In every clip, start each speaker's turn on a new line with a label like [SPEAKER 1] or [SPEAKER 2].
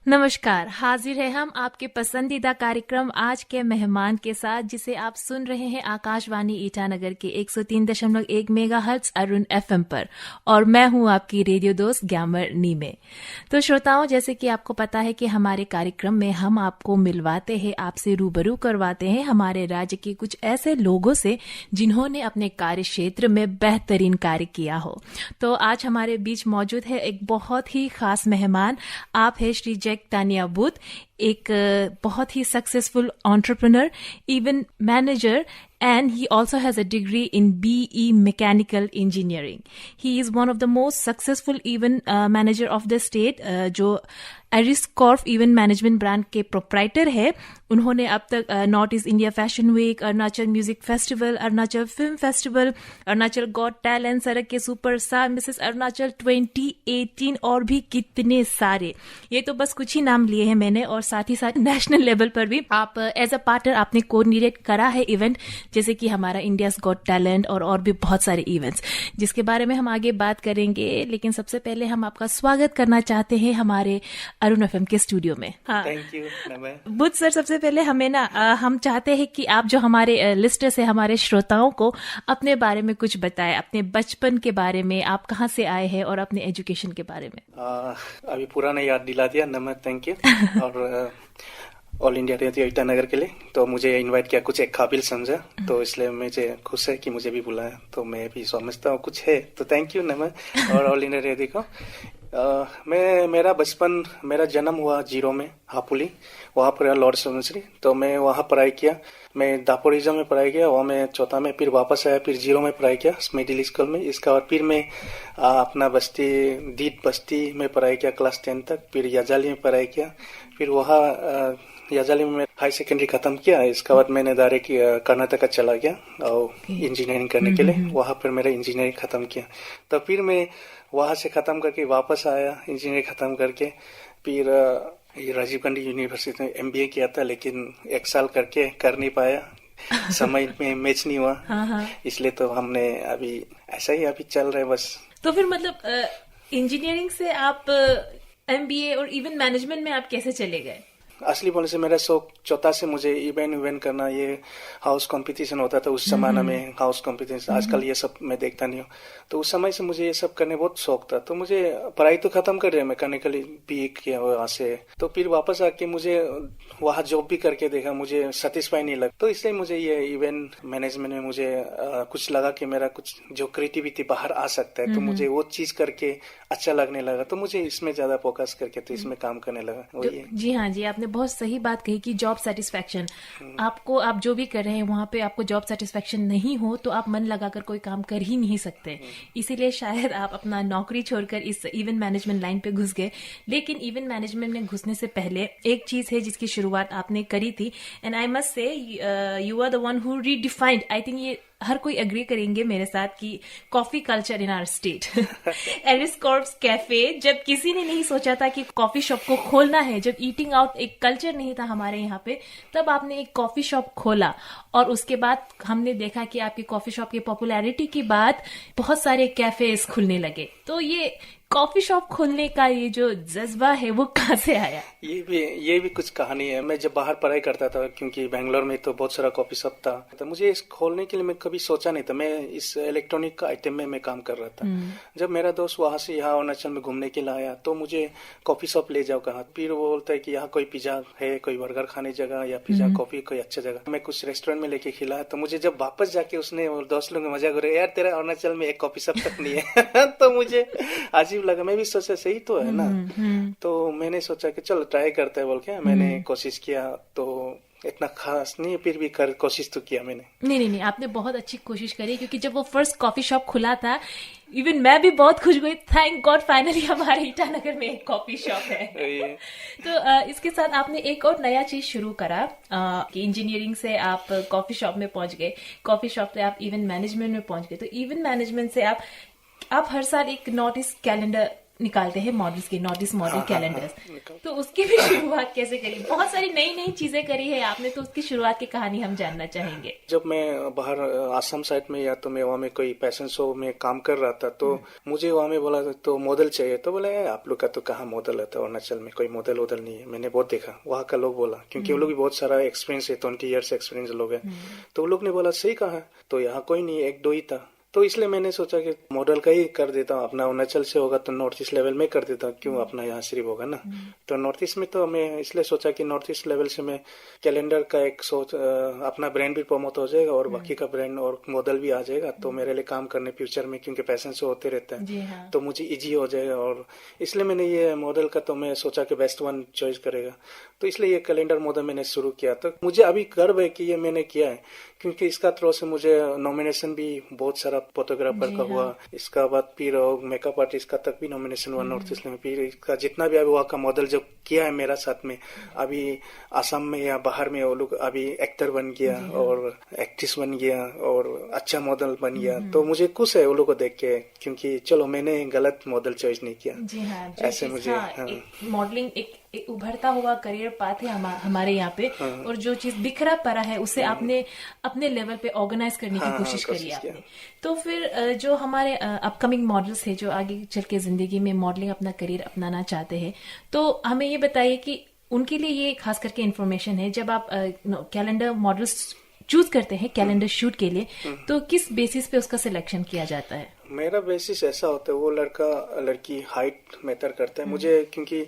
[SPEAKER 1] नमस्कार, हाजिर है हम आपके पसंदीदा कार्यक्रम आज के मेहमान के साथ, जिसे आप सुन रहे हैं आकाशवाणी ईटानगर के 103.1 मेगाहर्ट्ज अरुण एफएम पर, और मैं हूं आपकी रेडियो दोस्त ग्यामर नीमे। तो श्रोताओं, जैसे कि आपको पता है कि हमारे कार्यक्रम में हम आपको मिलवाते हैं, आपसे रूबरू करवाते हैं हमारे राज्य के कुछ ऐसे लोगों से जिन्होंने अपने कार्य क्षेत्र में बेहतरीन कार्य किया हो। तो आज हमारे बीच मौजूद है एक बहुत ही खास मेहमान। आप है श्री जैक तानिया बूथ, एक बहुत ही successful entrepreneur, event manager, and he also has a degree in BE Mechanical Engineering. He is one of the most successful event manager of the state, जो एरिस्कॉर्फ इवेंट मैनेजमेंट ब्रांड के proprietor है। उन्होंने अब तक North East India fashion week, Arunachal music festival, Arunachal film festival, Arunachal got talent, सड़क के superstar, Mrs Arunachal 2018 और भी कितने सारे। ये तो बस कुछ ही नाम लिए हैं मैंने, और साथ ही साथ नेशनल लेवल पर भी आप एज अ पार्टनर आपने कोऑर्डिनेट करा है इवेंट, जैसे कि हमारा इंडियाज गॉट टैलेंट और भी बहुत सारे इवेंट्स, जिसके बारे में हम आगे बात करेंगे। लेकिन सबसे पहले हम आपका स्वागत करना चाहते हैं हमारे अरुण एफएम के स्टूडियो में। हाँ,
[SPEAKER 2] थैंक यू
[SPEAKER 1] बुध सर, सबसे पहले हमें हम चाहते हैं कि आप जो हमारे लिस्टर्स है, हमारे श्रोताओं को अपने बारे में कुछ बताएं, अपने बचपन के बारे में, आप कहाँ से आए हैं और अपने एजुकेशन के बारे में।
[SPEAKER 2] अभी पुराना याद दिला दिया, नमस्ते, थैंक यू। और ऑल इंडिया रेडियो ईटानगर के लिए तो मुझे इनवाइट किया, कुछ एक काबिल समझा, तो इसलिए मुझे खुश है कि मुझे भी बुलाया, तो मैं भी समझता हूँ कुछ है, तो थैंक यू नमस्ते। और ऑल इंडिया रेडियो को मेरा जन्म हुआ जीरो में, हापुली, वहाँ पर लॉर्ड समेश्री, तो मैं वहाँ पढ़ाई किया। मैं दापोरिजम में पढ़ाई किया, वहाँ मैं चौथा में फिर वापस आया, फिर जीरो में पढ़ाई किया मिडिल स्कूल में। इसका और फिर मैं अपना दीद बस्ती में पढ़ाई किया क्लास 10 तक, फिर याजाली में पढ़ाई किया, फिर वहाँ याजाली में हाई सेकेंडरी खत्म किया। इसके बाद मैंने डायरेक्ट कर्नाटका चला गया और इंजीनियरिंग करने के लिए, वहाँ पर मेरा इंजीनियरिंग खत्म किया। तो फिर मैं वहाँ से खत्म करके वापस आया, इंजीनियरिंग खत्म करके फिर राजीव गांधी यूनिवर्सिटी में MBA किया था, लेकिन 1 साल करके कर नहीं पाया, समय में मैच नहीं हुआ।
[SPEAKER 1] हाँ।
[SPEAKER 2] इसलिए तो हमने अभी ऐसा ही अभी चल रहा है बस।
[SPEAKER 1] तो फिर मतलब इंजीनियरिंग से आप MBA और इवेंट मैनेजमेंट में आप कैसे चले गए?
[SPEAKER 2] असली बोलने से मेरा शौक चौथा से मुझे इवेंट करना, ये हाउस कंपटीशन होता था उस जमाना में, हाउस कंपटीशन, आजकल ये सब मैं देखता नहीं हूँ, तो उस समय से मुझे ये सब करने बहुत शौक था। तो मुझे पढ़ाई तो खत्म कर दिया मैकेनिकली BE किया वहाँ से, तो फिर वापस आके मुझे वहाँ जॉब भी करके देखा, मुझे सेटिस्फाई नहीं लगा, तो इसलिए मुझे ये इवेंट मैनेजमेंट में मुझे कुछ लगा कि मेरा कुछ जो क्रिएटिविटी बाहर आ सकता है, तो मुझे वो चीज करके अच्छा लगने लगा, तो मुझे इसमें ज्यादा फोकस करके तो इसमें काम करने लगा। वही
[SPEAKER 1] जी हाँ जी, आपने बहुत सही बात कही कि जॉब सेटिस्फेक्शन, आपको आप जो भी कर रहे हैं वहां पे आपको जॉब सेटिस्फेक्शन नहीं हो तो आप मन लगाकर कोई काम कर ही नहीं सकते। इसीलिए शायद आप अपना नौकरी छोड़कर इस इवेंट मैनेजमेंट लाइन पे घुस गए। लेकिन इवेंट मैनेजमेंट में घुसने से पहले एक चीज है जिसकी शुरुआत आपने करी थी, and I must say you are the one who redefined, I think ये हर कोई एग्री करेंगे मेरे साथ कि coffee culture in our state. एरिस्कॉर्फ कैफे, जब किसी ने नहीं सोचा था कि कॉफी शॉप को खोलना है, जब ईटिंग आउट एक कल्चर नहीं था हमारे यहाँ पे, तब आपने एक कॉफी शॉप खोला, और उसके बाद हमने देखा कि आपकी कॉफी शॉप की पॉपुलैरिटी के बाद बहुत सारे कैफेज खुलने लगे। तो ये कॉफी शॉप खोलने का ये जो जज्बा है वो कहाँ से आया?
[SPEAKER 2] ये भी कुछ कहानी है। मैं जब बाहर पढ़ाई करता था, क्योंकि बेंगलोर में तो बहुत सारा कॉफी शॉप था, तो मुझे इस खोलने के लिए मैं कभी सोचा नहीं था। मैं इस इलेक्ट्रॉनिक आइटम में मैं काम कर रहा था। जब मेरा दोस्त वहां से यहाँ अरुणाचल में घूमने के लिए आया, तो मुझे कॉफी शॉप ले जाओ कहा, फिर वो बोलता है कि यहाँ कोई पिज्जा है, कोई बर्गर खाने जगह, या पिज्जा कॉफी कोई अच्छा जगह। मैं कुछ रेस्टोरेंट में लेके खिलाया, तो मुझे जब वापस जाके उसने दोस्त लोग मजा करे, यार तेरा अरुणाचल में एक कॉफी शॉप तक नहीं है। तो मुझे अजीब लगा, मैं भी सोचा सही तो है ना। तो मैंने सोचा कि चलो ट्राई करते हैं बोल के मैंने कोशिश किया, तो इतना खास नहीं, फिर भी कोशिश तो किया मैंने।
[SPEAKER 1] नहीं, आपने बहुत अच्छी कोशिश करी, क्योंकि जब वो फर्स्ट कॉफी शॉप खुला था, इवन मैं भी बहुत खुश हुई, थैंक गॉड फाइनली हमारे ईटानगर में एक कॉफी शॉप है। तो इसके साथ आपने एक और नया चीज शुरू करा कि इंजीनियरिंग से आप कॉफी शॉप में पहुंच गए, कॉफी शॉप से आप इवेंट मैनेजमेंट में पहुंच गए। तो इवेंट मैनेजमेंट से आप हर साल एक नॉर्थ ईस्ट कैलेंडर निकालते हैं मॉडल्स के, नॉर्थ ईस्ट मॉडल कैलेंडर्स।
[SPEAKER 2] निकाल।
[SPEAKER 1] तो उसकी भी शुरुआत कैसे करी? बहुत सारी नई नई चीजें करी है आपने, तो उसकी शुरुआत की कहानी हम जानना चाहेंगे।
[SPEAKER 2] जब मैं बाहर आसाम साइड में या तो मैं वहाँ में कोई फैशन शो में काम कर रहा था, तो मुझे वहाँ में बोला तो मॉडल चाहिए, तो बोला आप लोग का तो कहाँ मॉडल है, तो अरुणाचल में कोई मॉडल उधर नहीं है। मैंने बहुत देखा वहाँ का लोग बोला, क्योंकि वो लोग भी बहुत सारा एक्सपीरियंस है, 20 ईयर्स एक्सपीरियंस लोग हैं, तो वो लोग ने बोला सही कहा, तो यहाँ कोई नहीं, एक दो ही था। तो इसलिए मैंने सोचा कि मॉडल का ही कर देता हूँ, अपना अरुणाचल से होगा तो नॉर्थ ईस्ट लेवल में कर देता हूँ, क्यों अपना यहाँ सिर्फ होगा ना। तो नॉर्थ ईस्ट में तो मैं इसलिए सोचा कि नॉर्थ ईस्ट लेवल से मैं कैलेंडर का एक सोच, अपना ब्रांड भी प्रमोट हो जाएगा और बाकी का ब्रांड और मॉडल भी आ जाएगा, तो मेरे लिए काम करने फ्यूचर में, क्योंकि फैशन शो होते रहते हैं, तो मुझे इजी हो जाएगा। और इसलिए मैंने ये मॉडल का तो मैं सोचा कि बेस्ट वन चॉइस करेगा, तो इसलिए ये कैलेंडर मॉडल मैंने शुरू किया। तो मुझे अभी गर्व है कि ये मैंने किया है, क्योंकि इसका थ्रू से मुझे नॉमिनेशन भी बहुत सारा फोटोग्राफर का हुआ, इसका बाद फिर मेकअप आर्टिस्ट का तक भी नॉमिनेशन हुआ नॉर्थ ईस्ट में। फिर इसका जितना भी अभी वहाँ का मॉडल जो किया है मेरा साथ में, अभी आसाम में या बाहर में वो लोग अभी एक्टर बन गया और एक्ट्रेस बन गया और अच्छा मॉडल बन गया, तो मुझे खुश है वो लोग को देख के, क्योंकि चलो मैंने गलत मॉडल चॉइस नहीं किया।
[SPEAKER 1] जी हाँ,
[SPEAKER 2] ऐसे मुझे
[SPEAKER 1] मॉडलिंग एक उभरता हुआ करियर पाथ है हमारे यहाँ पे, और जो चीज बिखरा पड़ा है उसे आपने अपने लेवल पे ऑर्गेनाइज करने की कोशिश करी आपने। तो फिर जो हमारे अपकमिंग मॉडल्स है जो आगे चल के जिंदगी में मॉडलिंग अपना करियर अपनाना चाहते हैं, तो हमें ये बताइए कि उनके लिए ये खास करके इन्फॉर्मेशन है, जब आप कैलेंडर मॉडल्स चूज करते हैं कैलेंडर शूट के लिए, तो किस बेसिस पे उसका सिलेक्शन किया जाता है?
[SPEAKER 2] मेरा बेसिस ऐसा होता है, वो लड़का लड़की हाइट मैटर करता है मुझे, क्योंकि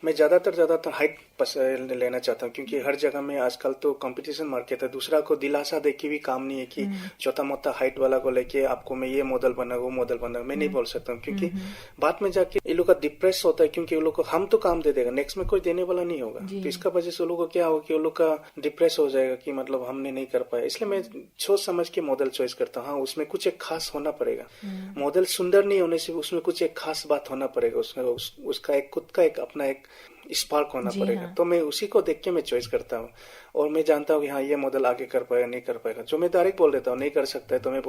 [SPEAKER 2] मैं ज्यादातर हाइट लेना चाहता हूँ, क्योंकि हर जगह में आजकल तो कंपटीशन मार्केट है, दूसरा को दिलासा दे के भी काम नहीं है कि छोटा मोटा हाइट वाला को लेके आपको मैं ये मॉडल बना वो मॉडल बना, मैं नहीं बोल सकता हूँ, क्योंकि बाद में जाके ये लोग का डिप्रेस होता है, क्योंकि वो लोग को हम तो काम दे देगा, नेक्स्ट में कोई देने वाला नहीं होगा, तो इसका वजह से वो लोग को क्या होगा कि वो लोग का डिप्रेस हो जाएगा कि मतलब हमने नहीं कर पाया। इसलिए मैं सोच समझ के मॉडल चॉइस करता हूँ। हाँ, उसमें कुछ एक खास होना पड़ेगा, मॉडल सुंदर नहीं होने से उसमें कुछ एक खास बात होना पड़ेगा, उसका एक खुद का एक अपना एक स्पार्क होना पड़ेगा। तो मैं उसी को देख के मैं चॉइस करता हूँ, और मैं जानता हूँ कि हाँ ये मॉडल आगे कर पाएगा नहीं कर पाएगा। जो मैं डायरेक्ट बोल देता हूँ नहीं कर सकता है, तो मैं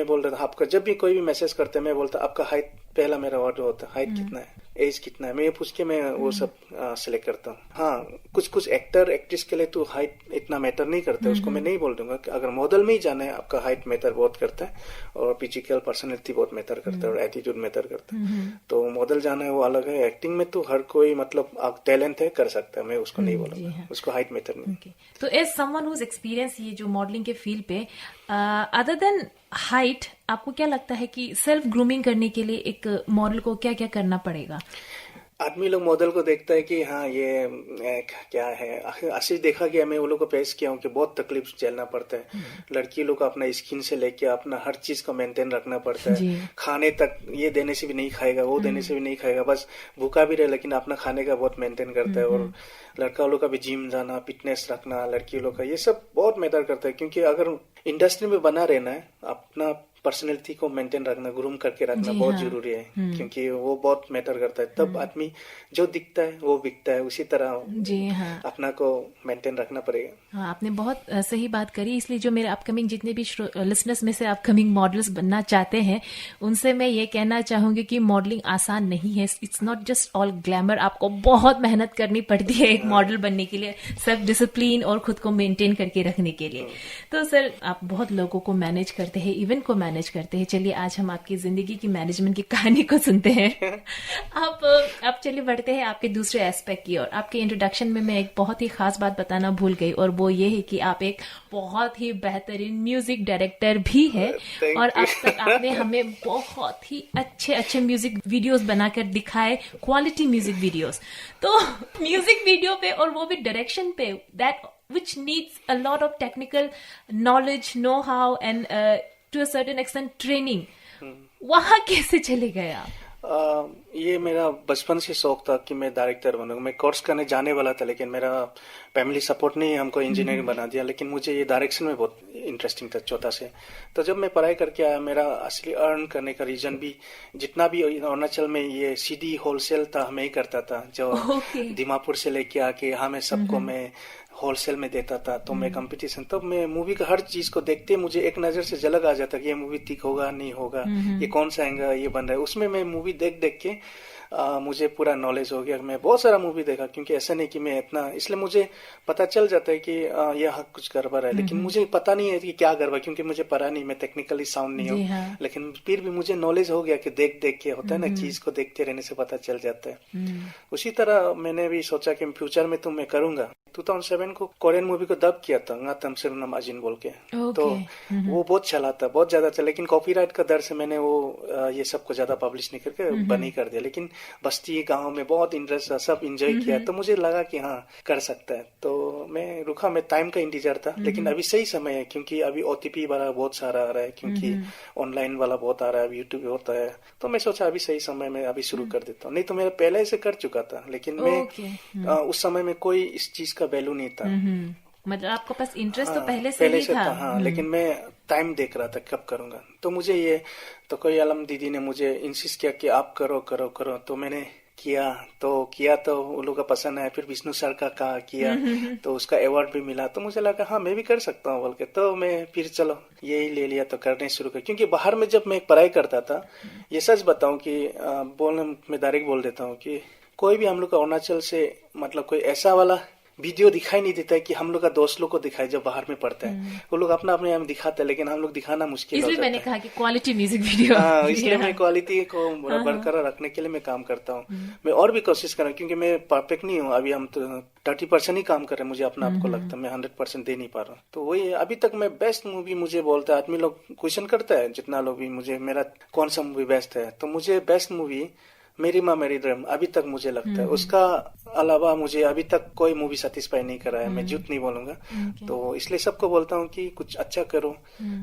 [SPEAKER 2] बोल रहा था आपका, जब भी कोई भी मैसेज करते हैं मैं बोलता आपका हाइट, पहला मेरा ऑर्डर होता है हाइट कितना है, एज कितना है, मैं ये पूछ के मैं वो सब सिलेक्ट करता हूँ। हाँ, कुछ एक्टर एक्ट्रेस के लिए तो हाइट इतना मैटर नहीं करता है, उसको मैं नहीं बोल दूंगा कि अगर मॉडल में ही जाना है आपका हाइट मैटर बहुत करता है, और फिजिकल पर्सनैलिटी बहुत मैटर करता है, और एटीट्यूड मैटर करता है। तो मॉडल जाना है वो अलग है। एक्टिंग में तो हर कोई मतलब टैलेंट है कर सकता है, मैं उसको नहीं बोलूंगा, उसको हाइट मैटर नहीं।
[SPEAKER 1] तो एज समवन हुज एक्सपीरियंस ये जो मॉडलिंग के फील्ड पे, अदर देन हाइट, आपको क्या लगता है कि सेल्फ ग्रूमिंग करने के लिए एक मॉडल को क्या क्या करना पड़ेगा?
[SPEAKER 2] आदमी लोग मॉडल को देखता है कि हाँ ये क्या है, आशीष देखा गया, मैं वो लोग को पेश किया हूँ कि बहुत तकलीफ झेलना पड़ता है। लड़की लोग को अपना स्किन से लेके अपना हर चीज को मेंटेन रखना पड़ता है, खाने तक ये देने से भी नहीं खाएगा, वो देने से भी नहीं खाएगा, बस भूखा भी रहे लेकिन अपना खाने का बहुत मेंटेन करता है। और लड़का लोग का भी जिम जाना, फिटनेस रखना, लड़की लोग का ये सब बहुत मैटर करता है, क्योंकि अगर इंडस्ट्री में बना रहना है, अपना पर्सनैलिटी को मेंटेन रखना, ग्रूम करके रखना बहुत जरूरी है, क्योंकि वो बहुत मैटर करता है। तब आदमी जो दिखता है वो बिकता है, उसी तरह
[SPEAKER 1] जी हाँ,
[SPEAKER 2] अपना को मेंटेन रखना पड़ेगा।
[SPEAKER 1] हाँ, आपने बहुत सही बात करी। इसलिए जो मेरे अपकमिंग जितने भी लिसनर्स में से अपकमिंग मॉडल्स बनना चाहते हैं, उनसे मैं ये कहना चाहूंगी कि मॉडलिंग आसान नहीं है। It's not just all glamour, आपको बहुत मेहनत करनी पड़ती है एक मॉडल बनने के लिए, सेल्फ डिसिप्लिन और खुद को मेंटेन करके रखने के लिए। तो सर, आप बहुत लोगों को मैनेज करते हैं, इवेंट को मैनेज करते हैं। चलिए आज हम आपकी जिंदगी की मैनेजमेंट की कहानी को सुनते हैं। आप चलिए बढ़ते हैं आपके दूसरे एस्पेक्ट की ओर। आपके इंट्रोडक्शन में मैं एक बहुत ही खास बात बताना भूल गई, और वो ये है कि आप एक बहुत ही बेहतरीन म्यूजिक डायरेक्टर भी है, और अब तक आपने हमें बहुत ही अच्छे म्यूजिक वीडियोस बनाकर दिखाए, क्वालिटी म्यूजिक वीडियोस। तो म्यूजिक वीडियो पे, और वो भी डायरेक्शन पे, that which needs a lot of technical knowledge, know-how and to a certain extent training. वहाँ कैसे चले गए आप?
[SPEAKER 2] ये मेरा बचपन से शौक था कि मैं डायरेक्टर बनूंगा। मैं कोर्स करने जाने वाला था, लेकिन मेरा फैमिली सपोर्ट नहीं हमको इंजीनियरिंग बना दिया, लेकिन मुझे ये डायरेक्शन में बहुत इंटरेस्टिंग था छोटा से। तो जब मैं पढ़ाई करके आया, मेरा असली अर्न करने का रीजन भी, जितना भी अरुणाचल में ये सीडी होलसेल था मैं ही करता था, जो दीमापुर से लेके आके हमें सबको मैं होलसेल में देता था, तो मैं कंपटीशन, तब मैं मूवी का हर चीज को देखते मुझे एक नजर से झलक आ जाता कि ये मूवी ठीक होगा नहीं होगा, ये कौन सा एंगल ये बन रहा है। उसमें मैं मूवी देख देख के मुझे पूरा नॉलेज हो गया। मैं बहुत सारा मूवी देखा, क्योंकि ऐसा नहीं कि मैं इतना, इसलिए मुझे पता चल जाता है कि यह कुछ गड़बड़ है, लेकिन मुझे पता नहीं है कि क्या गड़बड़, क्योंकि मुझे पता नहीं, मैं टेक्निकली साउंड नहीं हूँ।
[SPEAKER 1] हाँ।
[SPEAKER 2] लेकिन फिर भी मुझे नॉलेज हो गया कि देख देख के होता है ना, चीज को देखते रहने से पता चल जाता है। उसी तरह मैंने भी सोचा कि फ्यूचर में तो मैं करूंगा। 2007 को कोरियन मूवी को डब किया था, ngatam serunam ajin बोल के, तो वो बहुत चला था, बहुत ज्यादा चला, लेकिन कॉपीराइट का डर से मैंने वो ये सब को ज्यादा पब्लिश नहीं करके बंद ही कर दिया। लेकिन बस्ती गांव में बहुत इंटरेस्ट था, सब एंजॉय किया, तो मुझे लगा कि हाँ कर सकता है, तो मैं रुका। मैं टाइम का इंतजार था, लेकिन अभी सही समय है, क्योंकि अभी OTP वाला बहुत सारा आ रहा है, क्योंकि ऑनलाइन वाला बहुत आ रहा है, यूट्यूब होता है, तो मैं सोचा अभी सही समय में अभी शुरू कर देता हूँ। नहीं तो मैं पहले से कर चुका था, लेकिन मैं उस समय में कोई इस चीज का वैल्यू नहीं था।
[SPEAKER 1] मतलब आपको पास इंटरेस्ट तो पहले से ही था।
[SPEAKER 2] हाँ, लेकिन मैं टाइम देख रहा था कब करूंगा। तो मुझे ये तो कोई आलम दीदी ने मुझे इंसिस्ट किया कि आप करो करो करो, तो मैंने किया तो उन लोगों का पसंद है। फिर विष्णु सर का कहा किया तो उसका अवार्ड भी मिला, तो मुझे लगा हाँ मैं भी कर सकता हूँ बोल के, तो मैं फिर चलो यही ले लिया, तो करने शुरू कर। क्योंकि बाहर में जब मैं पढ़ाई करता था, ये सच बताऊं कि मैं डायरेक्ट बोल देता हूँ कि कोई भी हम लोग का अरुणाचल से मतलब कोई ऐसा वाला वीडियो दिखाई नहीं देता है कि हम लोग का दोस्त लोग को दिखाए जब बाहर में पढ़ते हैं। वो लोग अपना अपने यहाँ दिखाते हैं, लेकिन हम लोग दिखाना मुश्किल हो जाता है।
[SPEAKER 1] इसलिए मैंने कहा कि क्वालिटी म्यूजिक वीडियो।
[SPEAKER 2] हाँ, इसलिए मैं क्वालिटी को बरकरार रखने के लिए मैं काम करता हूँ। मैं और भी कोशिश कर रहा हूँ, क्योंकि मैं परफेक्ट नहीं हूँ। अभी हम तो 30% ही काम कर रहे हैं, मुझे अपना आपको लगता है मैं 100% दे नहीं पा रहा हूँ। तो वही है, अभी तक मैं बेस्ट मूवी मुझे बोलता है, आदमी लोग क्वेश्चन करता है जितना लोग भी मुझे, मेरा कौन सा मूवी बेस्ट है, तो मुझे बेस्ट मूवी मेरी माँ मेरी ड्रीम अभी तक मुझे लगता है। उसका अलावा मुझे अभी तक कोई मूवी सेटिस्फाई नहीं करा है, मैं झूठ नहीं बोलूंगा। तो इसलिए सबको बोलता हूँ कि कुछ अच्छा करो,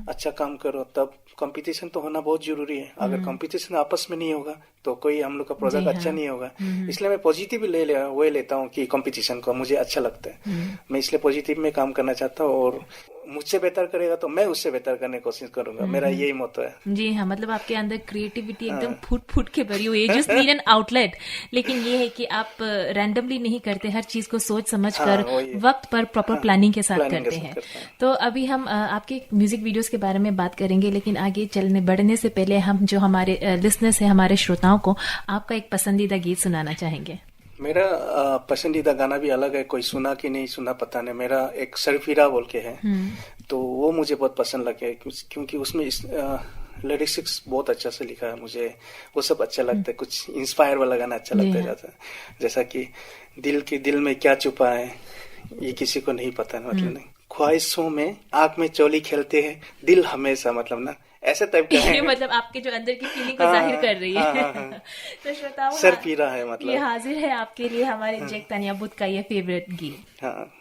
[SPEAKER 2] अच्छा काम करो, तब कंपटीशन तो होना बहुत जरूरी है। अगर कंपटीशन आपस में नहीं होगा तो कोई हम लोग का प्रोडक्ट अच्छा नहीं होगा। इसलिए मैं पॉजिटिव वो लेता हूँ कि कंपटीशन को मुझे अच्छा लगता है। मैं इसलिए पॉजिटिव में काम करना चाहता हूँ, और मुझसे बेहतर करेगा तो मैं उससे बेहतर करने की कोशिश करूंगा। मेरा यही मोटो है। जी
[SPEAKER 1] हाँ, मतलब आपके अंदर क्रिएटिविटी एकदम फुट के भरी हुई है, जस्ट नीड एन आउटलेट। लेकिन ये है कि आप रैंडमली नहीं करते, हर चीज को सोच समझ कर वक्त पर प्रॉपर प्लानिंग के साथ करते हैं। तो अभी हम आपके म्यूजिक वीडियोस के बारे में बात करेंगे, लेकिन आगे बढ़ने से पहले हम जो हमारे लिसनर्स है, हमारे श्रोताओं को आपका एक पसंदीदा गीत सुनाना चाहेंगे।
[SPEAKER 2] मेरा पसंदीदा गाना भी अलग है, कोई सुना कि नहीं सुना पता नहीं। मेरा एक सरफिरा बोल के है, तो वो मुझे बहुत पसंद लगे, क्योंकि उसमें लिरिक्स बहुत अच्छा से लिखा है। मुझे वो सब अच्छा लगता है, कुछ इंस्पायर वाला गाना अच्छा लगता है। जैसा कि दिल में क्या छुपा है ये किसी को नहीं पता, मतलब नहीं, ख्वाहिशों में आंख में चोली खेलते हैं दिल हमेशा, मतलब ना ऐसे टाइप का है।
[SPEAKER 1] मतलब आपके जो अंदर की फीलिंग को जाहिर कर रही है। तो श्रोताओं,
[SPEAKER 2] सर पीरा है, मतलब
[SPEAKER 1] ये हाजिर है आपके लिए हमारे जैक तानिया बुद्ध का ये फेवरेट गीत।
[SPEAKER 2] हाँ।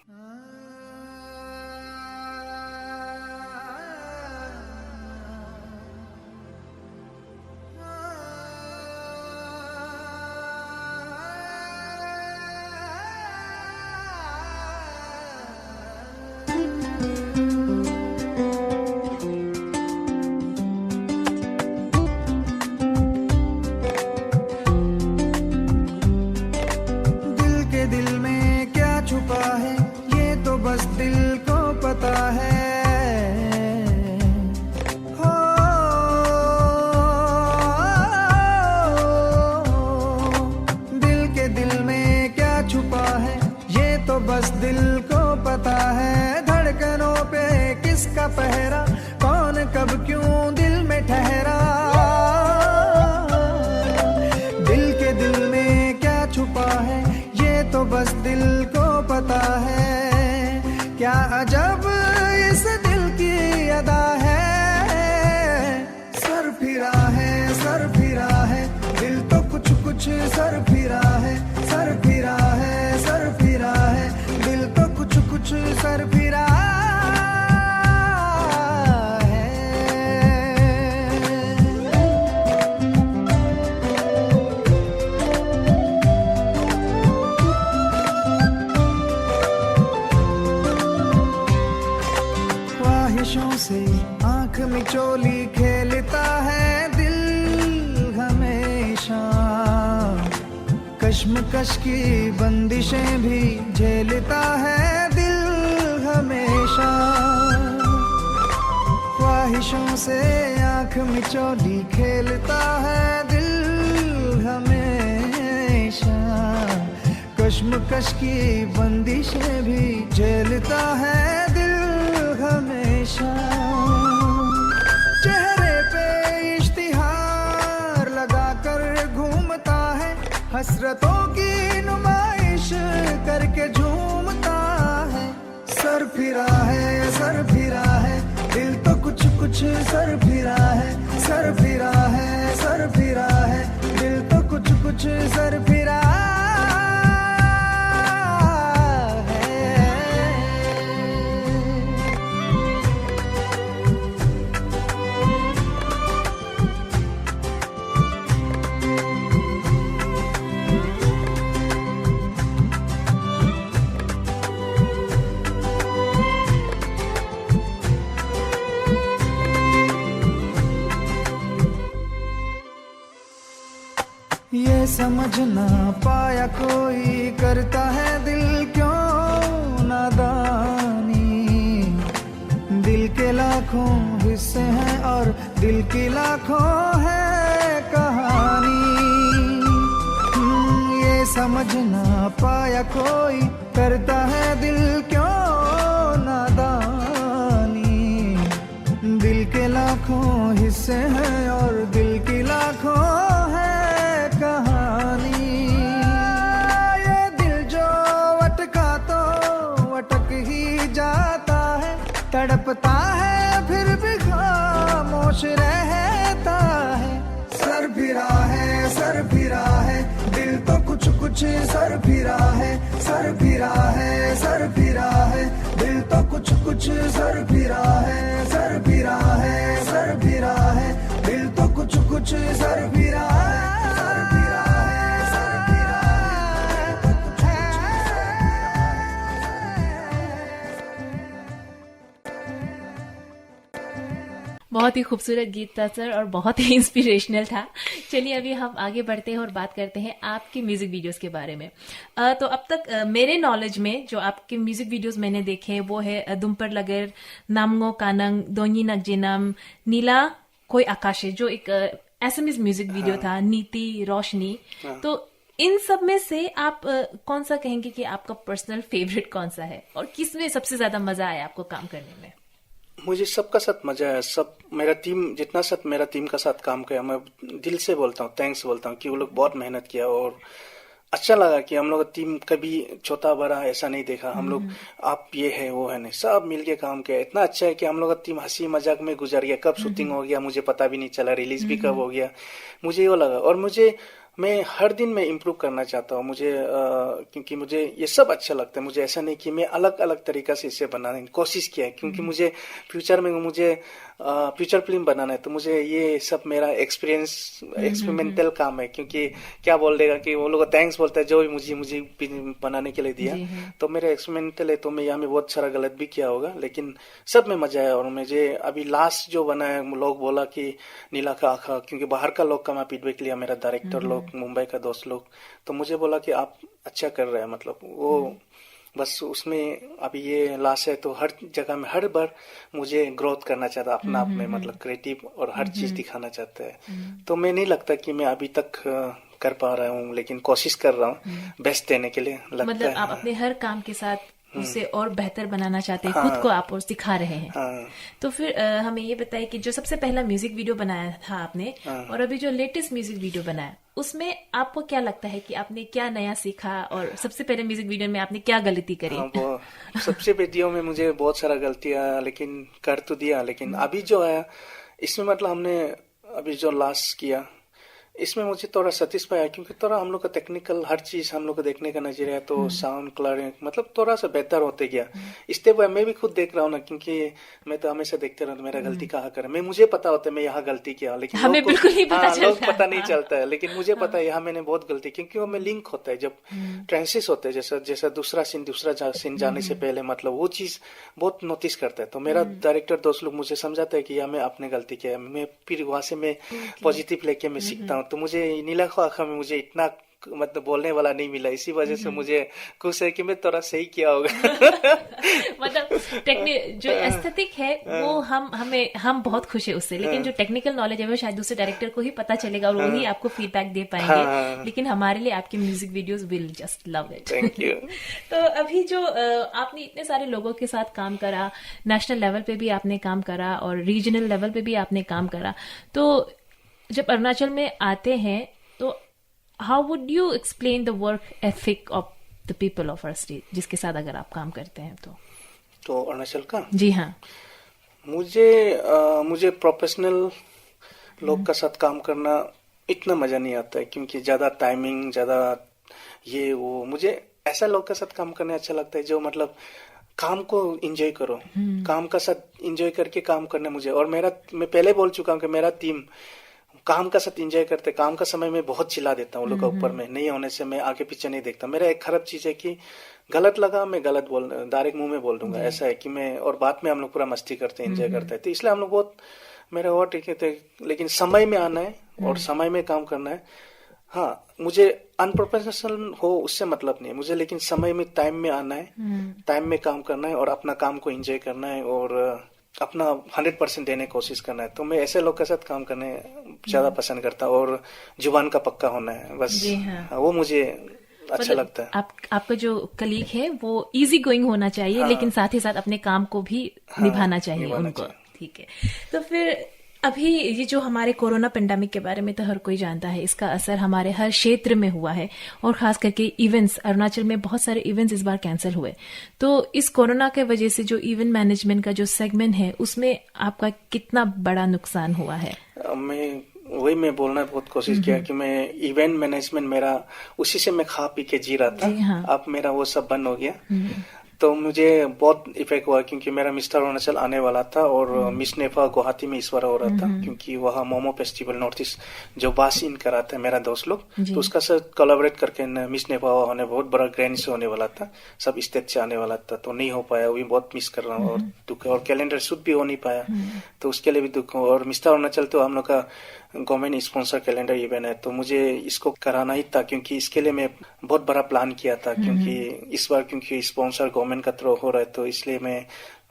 [SPEAKER 3] बस दिल को पता है, धड़कनों पे किसका पहरा, कौन कब क्यों दिल में ठहरा। दिल में क्या छुपा है ये तो बस दिल को पता है। क्या अजब इस दिल की अदा है, सर फिरा है दिल तो कुछ सर फिरा है, सर फिरा है दिल तो कुछ सर फिरा है। ख्वाहिशों से आंख में चोली खेलता है दिल हमेशा, कश्मकश की बंदिशें भी झेलता है दिल हमेशा, ख्वाहिशों से आंख मिचौली खेलता है दिल हमेशा, कश्मकश की बंदिशें भी झेलता है दिल हमेशा। चेहरे पे इश्तिहार लगाकर घूमता है, हसरतों की नुमाइश करके झूमता है। सर फिरा है, सर फिरा है, दिल तो कुछ कुछ सर फिरा है, सर फिरा है, सर फिरा है, दिल तो कुछ कुछ सर फिरा है। ये समझ ना पाया कोई करता है दिल क्यों नादानी, दिल के लाखों हिस्से हैं और दिल की लाखों है कहानी। ये समझ ना पाया कोई करता है दिल क्यों नादानी, दिल के लाखों हिस्से हैं और दिल की लाखों है कहानी। ये दिल जो अटका तो अटक ही जाता है, तड़पता है फिर भी खामोश रहता है। सर फिरा है, सर फिरा है, दिल तो कुछ कुछ सर फिरा है, सर फिरा है, सर फिरा है, दिल तो कुछ कुछ सर फिरा है, सर फिरा है, सर फिरा है, दिल तो कुछ कुछ सर फिरा है।
[SPEAKER 1] बहुत ही खूबसूरत गीत था सर और बहुत ही इंस्पिरेशनल था। चलिए अभी हम आगे बढ़ते हैं और बात करते हैं आपके म्यूजिक वीडियोस के बारे में। तो अब तक मेरे नॉलेज में जो आपके म्यूजिक वीडियोस मैंने देखे हैं वो है दुम्पर लगेर, नामगो कानंग, दोनी नगजिनम, नीला कोई आकाशे जो एक एसएमएस म्यूजिक वीडियो था, नीति रोशनी। तो इन सब में से आप कौन सा कहेंगे कि आपका पर्सनल फेवरेट कौन सा है और किसमें सबसे ज्यादा मजा आया आपको काम करने में?
[SPEAKER 2] मुझे सबका साथ मजा आया। सब मेरा टीम जितना साथ मेरा टीम का साथ काम किया, मैं दिल से बोलता हूँ, थैंक्स बोलता हूँ कि वो लोग बहुत मेहनत किया और अच्छा लगा कि हम लोग टीम कभी छोटा बड़ा ऐसा नहीं देखा। हम लोग आप ये है वो है नहीं, सब मिलके काम किया। इतना अच्छा है कि हम लोग का टीम हंसी मजाक में गुजर गया। कब शूटिंग हो गया मुझे पता भी नहीं चला, रिलीज भी कब हो गया मुझे वो लगा। और मैं हर दिन में इम्प्रूव करना चाहता हूँ। क्योंकि मुझे ये सब अच्छा लगता है। मुझे ऐसा नहीं कि मैं अलग अलग तरीका से इसे बनाने की कोशिश किया है, क्योंकि मुझे फ्यूचर में फ्यूचर फिल्म बनाना है। तो मुझे ये सब मेरा एक्सपेरिमेंटल काम है। क्योंकि क्या बोल देगा कि वो लोग थैंक्स बोलता है जो भी मुझे बनाने के लिए दिया, तो मेरा एक्सपेरिमेंटल है। तो मैं यहाँ में बहुत सारा गलत भी किया होगा, लेकिन सब में मजा आया। और मुझे अभी लास्ट जो बना है, लोग बोला कि नीला का आँखा, क्योंकि बाहर का लोग का मैं फीडबैक लिया, मेरा डायरेक्टर लोग, मुंबई का दोस्त लोग, तो मुझे बोला कि आप अच्छा कर रहे हैं। मतलब वो बस उसमें अभी ये लास्ट है, तो हर जगह में हर बार मुझे ग्रोथ करना चाहता अपना आप में, मतलब क्रिएटिव और हर चीज दिखाना चाहता है। तो मैं नहीं लगता कि मैं अभी तक कर पा रहा हूँ, लेकिन कोशिश कर रहा हूँ बेस्ट देने के लिए। लगता
[SPEAKER 1] मतलब
[SPEAKER 2] है
[SPEAKER 1] आप अपने हर काम के साथ उसे और बेहतर बनाना चाहते हैं, खुद को आप और सिखा रहे हैं। तो फिर हमें ये बताइए कि जो सबसे पहला म्यूजिक वीडियो बनाया था आपने, और अभी जो लेटेस्ट म्यूजिक वीडियो बनाया, उसमें आपको क्या लगता है कि आपने क्या नया सीखा, और सबसे पहले म्यूजिक वीडियो में आपने क्या गलती करी?
[SPEAKER 2] वो सबसे वीडियो में मुझे बहुत सारा गलतियां लेकिन कर तो दिया, लेकिन अभी जो है इसमें मतलब हमने अभी जो लास्ट किया इसमें मुझे थोड़ा सेटिस्फाई है, क्योंकि थोड़ा हम लोग का टेक्निकल हर चीज हम लोग को देखने का नजरिया, तो साउंड क्लैरिंग मतलब थोड़ा सा बेहतर होते गया। स्टेप बाय मैं भी खुद देख रहा हूँ ना, क्योंकि मैं तो हमेशा देखते रहता हूँ मेरा गलती कहाँ कर, मुझे पता होता है मैं यहाँ गलती किया, लेकिन
[SPEAKER 1] हमें बिल्कुल नहीं पता चलता।
[SPEAKER 2] लोग पता नहीं चलता है, लेकिन मुझे पता है यहाँ मैंने बहुत गलती, क्योंकि वो में लिंक होता है जब ट्रांसिस होते हैं, जैसा दूसरा सीन जाने से पहले, मतलब वो चीज बहुत नोटिस करता है। तो मेरा डायरेक्टर दोस्त लोग मुझे समझाता है कि यहाँ मैं अपने गलती किया, मैं फिर वहां से मैं पॉजिटिव लेके मैं सीखता हूँ। तो मुझे नीला आँखा में मुझे इतना मतलब बोलने वाला नहीं मिला, इसी वजह से मुझे खुश है कि मैं थोड़ा सही किया होगा।
[SPEAKER 1] मतलब जो एस्थेटिक है वो हम बहुत खुश है उससे, लेकिन जो टेक्निकल नॉलेज है वो शायद दूसरे डायरेक्टर को ही पता चलेगा और वही आपको फीडबैक दे पाएंगे। लेकिन हमारे लिए आपके music videos will just love it.
[SPEAKER 2] Thank you.
[SPEAKER 1] तो अभी जो आपने इतने सारे लोगों के साथ काम करा, नेशनल लेवल पे भी आपने काम करा और रीजनल लेवल पे भी आपने काम करा, तो जब अरुणाचल में आते हैं तो how would you explain the work ethic of the people of our state, जिसके साथ अगर आप काम करते हैं तो
[SPEAKER 2] अरुणाचल का? जी
[SPEAKER 1] हाँ,
[SPEAKER 2] मुझे प्रोफेशनल लोग का साथ काम करना इतना मजा नहीं आता है, क्योंकि ज्यादा टाइमिंग, ज्यादा ये वो, मुझे ऐसा लोग का साथ काम करना अच्छा लगता है जो मतलब काम को एंजॉय करो, काम का साथ एंजॉय करके काम करना मुझे। और मैं पहले बोल चुका हूँ कि मेरा टीम काम का साथ एंजॉय करते, काम का समय में बहुत चिल्ला देता हूँ लोग का ऊपर में, नहीं होने से मैं आगे पीछे नहीं देखता। मेरा एक खराब चीज है कि गलत लगा मैं गलत डायरेक्ट मुंह में बोल दूंगा, ऐसा है कि मैं, और बाद में हम लोग पूरा मस्ती करते हैं, एंजॉय करते हैं। तो इसलिए हम लोग बहुत, मेरा और ठीक है, लेकिन समय में आना है और समय में काम करना है। हाँ, मुझे अनप्रोफेशनल हो उससे मतलब नहीं है मुझे, लेकिन समय में, टाइम में आना है, टाइम में काम करना है और अपना काम को एंजॉय करना है और अपना 100% देने की कोशिश करना है। तो मैं ऐसे लोग के साथ काम करने ज्यादा पसंद करता हूँ, और जुबान का पक्का होना है बस। हाँ, वो मुझे अच्छा लगता है।
[SPEAKER 1] आपका जो कलीग है वो इजी गोइंग होना चाहिए, लेकिन साथ ही साथ अपने काम को भी निभाना चाहिए उनको। ठीक है, तो फिर अभी ये जो हमारे कोरोना पेंडेमिक के बारे में तो हर कोई जानता है, इसका असर हमारे हर क्षेत्र में हुआ है, और खास करके इवेंट्स, अरुणाचल में बहुत सारे इवेंट्स इस बार कैंसिल हुए। तो इस कोरोना के वजह से जो इवेंट मैनेजमेंट का जो सेगमेंट है उसमें आपका कितना बड़ा नुकसान हुआ है?
[SPEAKER 2] मैं बोलना बहुत कोशिश किया कि मैं इवेंट मैनेजमेंट, मेरा उसी से मैं खा पी के जी रहा था।
[SPEAKER 1] हाँ।
[SPEAKER 2] अब मेरा वो सब बंद हो गया, तो मुझे बहुत इफेक्ट हुआ, क्योंकि मेरा मिस्टर अरुणाचल आने वाला था और मिस नेपा गुवाहाटी में इस बार हो रहा था, क्योंकि वहाँ मोमो फेस्टिवल नॉर्थ ईस्ट जो बासिन कराते हैं मेरा दोस्त लोग, तो उसका साथ कोलैबोरेट करके मिस नेपा होने बहुत बड़ा ग्रैंड से होने वाला था, सब स्टेट से आने वाला था, तो नहीं हो पाया, वो भी बहुत मिस कर रहा हूँ और दुख, और कैलेंडर शूट भी हो नहीं पाया, तो उसके लिए भी दुख। और मिस्टर अरुणाचल तो हम लोग का गवर्नमेंट स्पॉन्सर कैलेंडर इवेंट है, तो मुझे इसको कराना ही था, क्योंकि इसके लिए मैं बहुत बड़ा प्लान किया था, क्योंकि इस बार क्योंकि स्पॉन्सर गवर्नमेंट का थ्रू हो रहा है, तो इसलिए मैं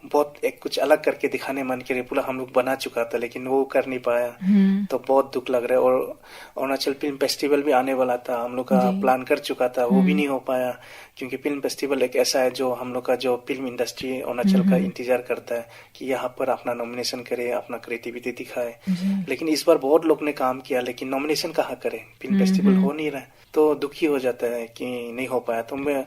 [SPEAKER 2] बहुत एक कुछ अलग करके दिखाने मन के लिए पूरा हम लोग बना चुका था, लेकिन वो कर नहीं पाया, तो बहुत दुख लग रहा है। और अरुणाचल फिल्म फेस्टिवल भी आने वाला था, हम लोग का प्लान कर चुका था, वो भी नहीं हो पाया, क्योंकि फिल्म फेस्टिवल एक ऐसा है जो हम लोग का जो फिल्म इंडस्ट्री अरुणाचल का इंतजार करता है कि यहाँ पर अपना नॉमिनेशन करे, अपना क्रिएटिविटी दिखाए। लेकिन इस बार बहुत लोग ने काम किया, लेकिन नॉमिनेशन कहाँ करे, फिल्म फेस्टिवल हो नहीं रहा है, तो दुखी हो जाता है कि नहीं हो पाया, तो मैं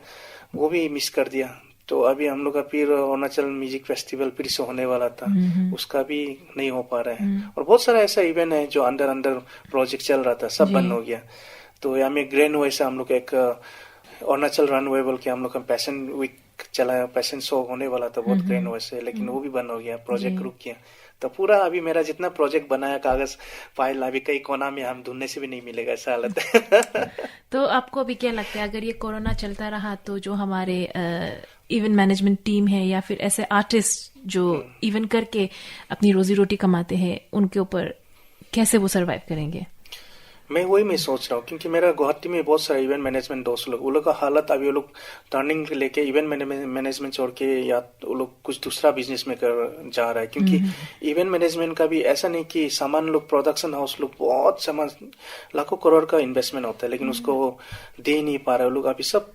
[SPEAKER 2] वो भी मिस कर दिया। तो अभी हम लोग का फिर अरुणाचल म्यूजिक फेस्टिवल फिर से होने वाला था, उसका भी नहीं हो पा रहा है, और बहुत सारा ऐसा इवेंट है जो अंदर प्रोजेक्ट चल रहा था, सब बंद हो गया। तो यहाँ में ग्रैंड वे से हम लोग एक अरुणाचल रनवे बोल के हम लोग का पैशन वीक चलाया, पैशन शो होने वाला था बहुत ग्रैंड वे से, लेकिन वो भी बंद हो गया, प्रोजेक्ट रुक गया। तो पूरा अभी मेरा जितना प्रोजेक्ट बनाया कागज फाइल अभी कई कोना में हम ढूंढने से भी नहीं मिलेगा, ऐसा हालत है।
[SPEAKER 1] तो आपको अभी क्या लगता है, अगर ये कोरोना चलता रहा तो जो हमारे इवेंट मैनेजमेंट टीम है या फिर ऐसे आर्टिस्ट जो इवेंट करके अपनी रोजी रोटी कमाते हैं, उनके ऊपर कैसे वो सरवाइव करेंगे?
[SPEAKER 2] मैं सोच रहा हूँ, क्योंकि मेरा गुवाहाटी में बहुत सारे इवेंट मैनेजमेंट दोस्त लोग, वो लोग का हालत अभी वो लोग टर्निंग लेके इवेंट मैनेजमेंट छोड़ के या वो लोग कुछ दूसरा बिजनेस में कर जा रहा है, क्योंकि इवेंट मैनेजमेंट का भी ऐसा नहीं कि सामान लोग, प्रोडक्शन हाउस लोग बहुत सामान, लाखों करोड़ का इन्वेस्टमेंट होता है, लेकिन उसको दे नहीं पा रहे, वो लोग अभी सब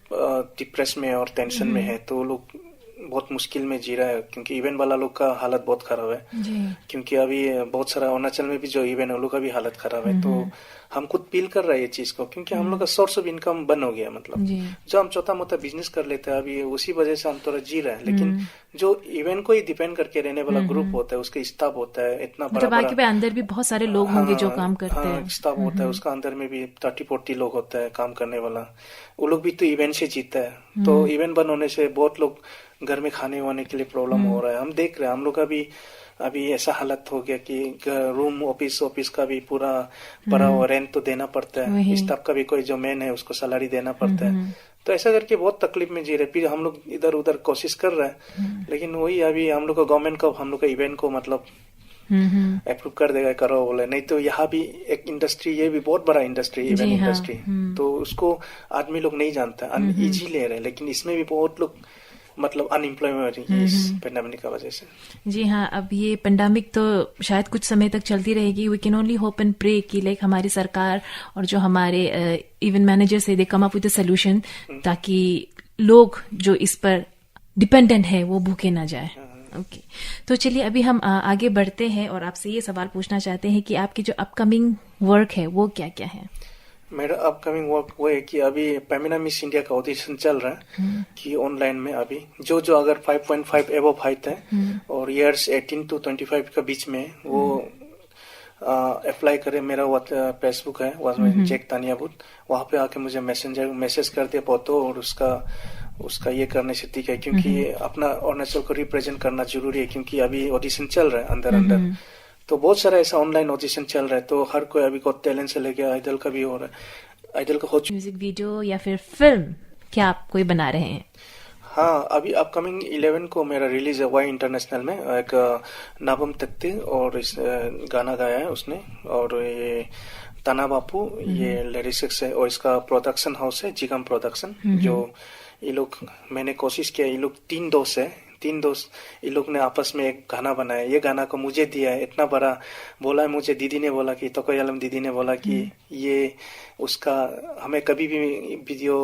[SPEAKER 2] डिप्रेस में और टेंशन में है, तो वो लोग बहुत मुश्किल में जी रहा है, क्योंकि इवेंट वाला लोग का हालत बहुत खराब है, क्योंकि अभी बहुत सारा अरुणाचल में भी जो इवेंट है, वो लोग का भी हालत खराब है। तो हम खुद फील कर रहे हैं ये चीज को, क्योंकि हम लोग का सोर्स ऑफ इनकम बंद हो गया, मतलब जो हम छोटा मोटा बिजनेस कर लेते हैं अभी उसी वजह से हम थोड़ा जी रहे हैं, लेकिन जो इवेंट को ही डिपेंड करके रहने वाला ग्रुप होता है, उसके स्टाफ होता है इतना बड़ा,
[SPEAKER 1] मतलब अंदर भी बहुत सारे लोग होंगे जो काम करते हैं,
[SPEAKER 2] स्टाफ होता है, उसका अंदर में भी 30-40 लोग होता है काम करने वाला, वो लोग भी तो इवेंट से जीता है। तो इवेंट बंद होने से बहुत लोग घर में खाने वाने के लिए प्रॉब्लम हो रहा है, हम देख रहे हैं। हम लोग का भी अभी ऐसा हालत हो गया कि रूम ऑफिस का भी पूरा भरा हुआ, रेंट तो देना पड़ता है, स्टाफ का भी कोई जो मेन है उसको सैलरी देना पड़ता है, तो ऐसा करके बहुत तकलीफ में जी रहे। फिर हम लोग इधर उधर कोशिश कर रहे हैं, लेकिन वही अभी हम लोग का गवर्नमेंट का हम लोग का इवेंट को मतलब अप्रूव कर देगा, करो बोले। नहीं तो यहाँ भी एक इंडस्ट्री, ये भी बहुत बड़ा इंडस्ट्री, इवेंट इंडस्ट्री, तो उसको आदमी लोग नहीं जानता, इजी ले रहे हैं, लेकिन इसमें भी बहुत लोग मतलब अनएम्प्लॉयमेंट इस पेंडेमिक की वजह से।
[SPEAKER 1] जी हाँ, अब ये पेंडेमिक तो शायद कुछ समय तक चलती रहेगी। We can only hope and pray कि लाइक हमारी सरकार और जो हमारे इवेंट मैनेजर से they come up with a solution, ताकि लोग जो इस पर डिपेंडेंट है वो भूखे ना जाए। ओके, तो चलिए अभी हम आगे बढ़ते हैं और आपसे ये सवाल पूछना चाहते हैं कि आपकी जो अपकमिंग वर्क है वो क्या क्या है?
[SPEAKER 2] मेरा अपकमिंग वर्क वो है कि अभी फेमिना मिस इंडिया का ऑडिशन चल रहा है कि ऑनलाइन में अभी जो अगर 5.5 एबव हाइट है और ईयर्स 18 to 25 के बीच में वो अप्लाई करे। मेरा फेसबुक है वहाँ जेक तानियाबुत, वहाँ पे आके मुझे मैसेज कर दिया फोटो, और उसका ये करने से ठीक है, क्योंकि अपना अरुणाचल को रिप्रेजेंट करना जरूरी है, क्योंकि अभी ऑडिशन चल रहा है अंदर तो बहुत सारा ऐसा ऑनलाइन ऑडिशन चल रहा है, तो हर कोई अभी गॉट टैलेंट से लेके आइडल का भी हो रहा है, आइडल का हो
[SPEAKER 1] म्यूजिक वीडियो या फिर फिल्म क्या आप कोई बना रहे हैं?
[SPEAKER 2] हाँ, अभी अपकमिंग 11 को मेरा रिलीज है वाई इंटरनेशनल में, एक नाबम तत्ते और इस गाना गाया है उसने, और ये ताना बापू ये लिरिक्स है, और इसका प्रोडक्शन हाउस है जिगम प्रोडक्शन। जो ये लोग, मैंने कोशिश किया, ये लोग तीन दोस्त ये लोग ने आपस में एक गाना बनाया। ये गाना को मुझे दिया है, इतना बड़ा बोला है मुझे, दीदी ने बोला कि तोकोयालम दीदी ने बोला कि ये उसका हमें कभी भी वीडियो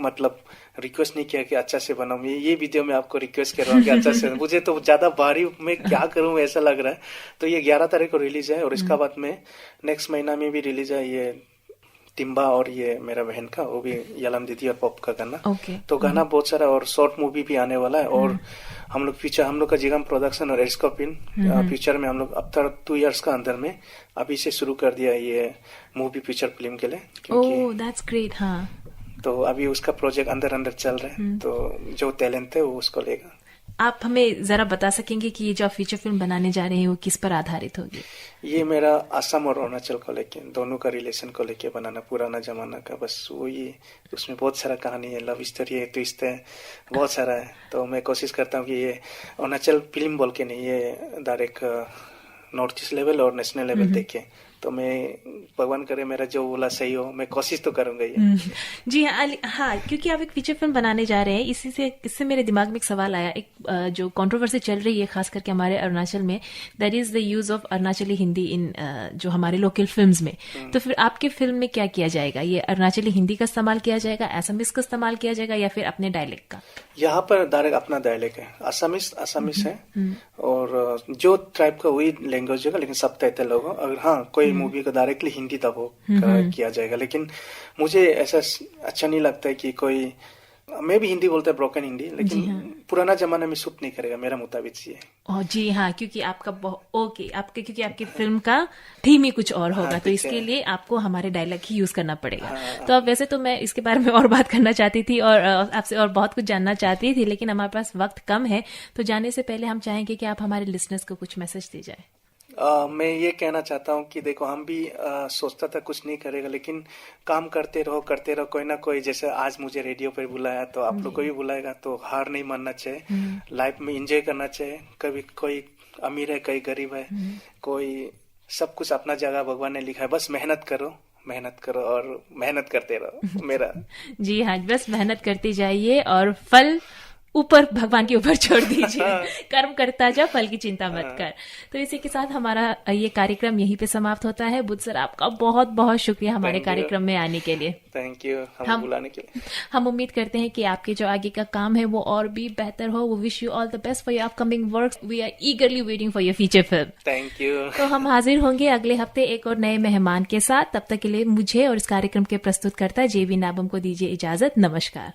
[SPEAKER 2] मतलब रिक्वेस्ट नहीं किया कि अच्छा से बनाओ, ये वीडियो में आपको रिक्वेस्ट कर रहा हूँ कि अच्छा से। मुझे तो ज्यादा भारी मैं क्या करूँ ऐसा लग रहा है। तो ये 11 तारीख को रिलीज है, और इसका बाद में नेक्स्ट महीना में भी रिलीज है ये टिम्बा और ये मेरा बहन का, वो भी यलम दीदी और पॉप का गाना। तो गाना बहुत सारा, और शॉर्ट मूवी भी आने वाला है। और हम लोग का जिगम प्रोडक्शन और एस्कोपिन फ्यूचर में हम लोग अब तक 2 इयर्स का अंदर में अभी से शुरू कर दिया ये मूवी फीचर फिल्म के लिए।
[SPEAKER 1] Oh that's great. हाँ,
[SPEAKER 2] तो अभी उसका प्रोजेक्ट अंदर चल रहा है, तो जो टैलेंट है वो उसको लेगा।
[SPEAKER 1] आप हमें जरा बता सकेंगे कि ये जो फीचर फिल्म बनाने जा रहे हैं वो किस पर आधारित होगी?
[SPEAKER 2] ये मेरा असम और अरुणाचल को लेके, दोनों का रिलेशन को लेके बनाना, पुराना जमाना का, बस वो ये उसमें बहुत सारा कहानी है, लव स्टोरी है, ट्विस्ट है, बहुत सारा है। तो मैं कोशिश करता हूँ कि ये अरुणाचल फिल्म बोल के नहीं, ये डायरेक्ट नॉर्थ ईस्ट लेवल और नेशनल लेवल देखे। तो मैं भगवान करे मेरा जो बोला सही हो, मैं कोशिश तो करूंगा ये।
[SPEAKER 1] जी हाँ, क्योंकि आप एक फीचर फिल्म बनाने जा रहे हैं, इससे मेरे दिमाग में एक सवाल आया। एक जो कंट्रोवर्सी चल रही है खास करके हमारे अरुणाचल में, that is the use of Arunachali Hindi in जो हमारे लोकल फिल्म्स में। तो फिर आपके फिल्म में क्या किया जाएगा? ये अरुणाचली हिंदी का इस्तेमाल किया जाएगा, असमिस का इस्तेमाल किया जाएगा, या फिर अपने डायलेक्ट का?
[SPEAKER 2] यहाँ पर डायरेक्ट अपना डायलेक्ट है, असमिस है, और जो ट्राइब का वही लैंग्वेज होगा, लेकिन सब टाइटल होगा। अगर हाँ कोई मूवी का डायरेक्टली हिंदी तब किया जाएगा, लेकिन मुझे ऐसा अच्छा नहीं लगता है कि कोई, मैं भी हिंदी बोलता है ब्रोकन हिंदी, लेकिन पुराना जमाना में सूट नहीं करेगा मेरा मुताबिक ये।
[SPEAKER 1] जी हाँ, क्योंकि क्योंकि आपकी फिल्म का थीम ही कुछ और होगा, तो इसके लिए आपको हमारे डायलॉग ही यूज करना पड़ेगा। तो अब वैसे तो मैं इसके बारे में और बात करना चाहती थी और आपसे और बहुत कुछ जानना चाहती थी, लेकिन हमारे पास वक्त कम है। तो जाने से पहले हम चाहेंगे कि आप हमारे लिसनर्स को कुछ मैसेज दे जाए।
[SPEAKER 2] मैं ये कहना चाहता हूँ कि देखो, हम भी सोचता था कुछ नहीं करेगा, लेकिन काम करते रहो, कोई ना कोई, जैसे आज मुझे रेडियो पर बुलाया तो आप लोग को भी बुलाएगा, तो हार नहीं मानना चाहिए, लाइफ में एंजॉय करना चाहिए। कभी कोई अमीर है, कोई गरीब है, कोई सब कुछ अपना जगह भगवान ने लिखा है, बस मेहनत करो और मेहनत करते रहो मेरा।
[SPEAKER 1] जी हाँ, बस मेहनत करते जाइए और फल ऊपर भगवान के ऊपर छोड़ दीजिए। कर्म करता जा, फल की चिंता मत कर। तो इसी के साथ हमारा ये कार्यक्रम यहीं पे समाप्त होता है। बुद्ध सर, आपका बहुत बहुत शुक्रिया हमारे कार्यक्रम में आने के लिए।
[SPEAKER 2] थैंक यू हम बुलाने के लिए।
[SPEAKER 1] हम उम्मीद करते हैं कि आपके जो आगे का काम है वो और भी बेहतर हो। वो wish you all the best for your upcoming works. We are eagerly waiting for your feature film.
[SPEAKER 2] Thank you.
[SPEAKER 1] तो हम हाजिर होंगे अगले हफ्ते एक और नए मेहमान के साथ। तब तक के लिए मुझे और इस कार्यक्रम के प्रस्तुतकर्ता जेबी नाबम को दीजिए इजाजत। नमस्कार।